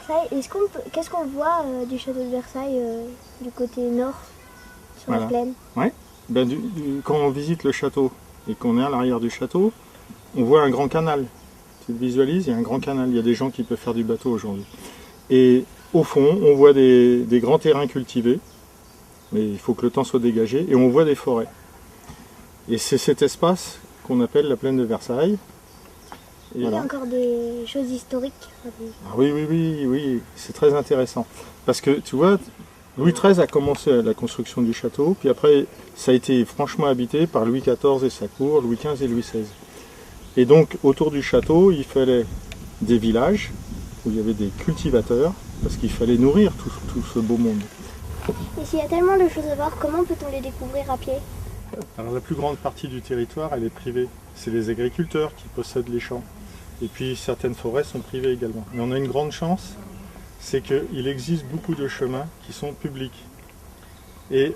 Versailles. Qu'est-ce qu'on voit du château de Versailles du côté nord, sur la plaine? Ouais. Ben, quand on visite le château et qu'on est à l'arrière du château, on voit un grand canal. Tu le visualises, il y a un grand canal. Il y a des gens qui peuvent faire du bateau aujourd'hui. Et au fond, on voit des grands terrains cultivés, mais il faut que le temps soit dégagé, et on voit des forêts. Et c'est cet espace qu'on appelle la plaine de Versailles. Et il y a encore des choses historiques. Ah oui, c'est très intéressant. Parce que tu vois, Louis XIII a commencé la construction du château, puis après ça a été franchement habité par Louis XIV et sa cour, Louis XV et Louis XVI. Et donc autour du château, il fallait des villages, où il y avait des cultivateurs, parce qu'il fallait nourrir tout ce beau monde. Et s'il y a tellement de choses à voir, comment peut-on les découvrir à pied? Alors la plus grande partie du territoire, elle est privée. C'est les agriculteurs qui possèdent les champs. Et puis certaines forêts sont privées également. Mais on a une grande chance, c'est qu'il existe beaucoup de chemins qui sont publics. Et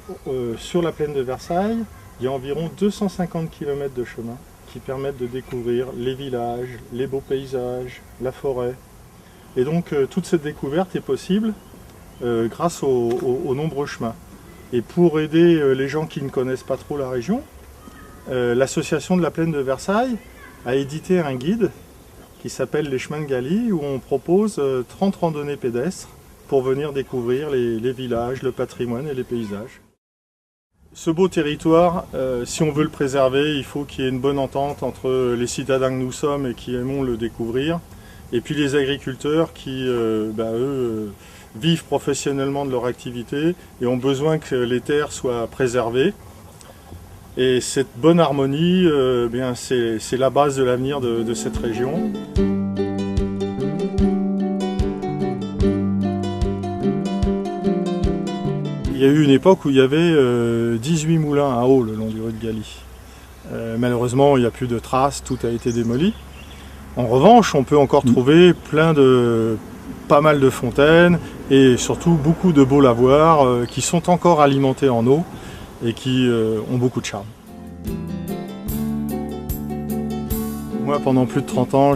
sur la plaine de Versailles, il y a environ 250 km de chemins qui permettent de découvrir les villages, les beaux paysages, la forêt. Et donc toute cette découverte est possible grâce aux nombreux chemins. Et pour aider les gens qui ne connaissent pas trop la région, l'association de la plaine de Versailles a édité un guide qui s'appelle les chemins de Galie, où on propose 30 randonnées pédestres pour venir découvrir les villages, le patrimoine et les paysages. Ce beau territoire, si on veut le préserver, il faut qu'il y ait une bonne entente entre les citadins que nous sommes et qui aimons le découvrir, et puis les agriculteurs qui, eux, vivent professionnellement de leur activité et ont besoin que les terres soient préservées. Et cette bonne harmonie, c'est la base de l'avenir de cette région. Il y a eu une époque où il y avait 18 moulins à eau le long du rue de Galie. Malheureusement, il n'y a plus de traces, tout a été démoli. En revanche, on peut encore trouver pas mal de fontaines et surtout beaucoup de beaux lavoirs qui sont encore alimentés en eau et qui ont beaucoup de charme. Moi, pendant plus de 30 ans,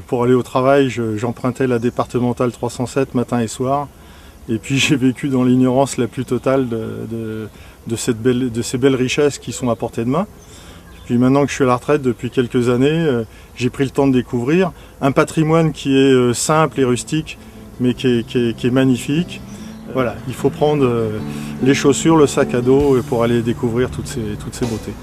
pour aller au travail, j'empruntais la départementale 307 matin et soir. Et puis j'ai vécu dans l'ignorance la plus totale de ces belles richesses qui sont à portée de main. Puis maintenant que je suis à la retraite depuis quelques années, j'ai pris le temps de découvrir un patrimoine qui est simple et rustique, mais qui est magnifique. Voilà, il faut prendre les chaussures, le sac à dos pour aller découvrir toutes ces beautés.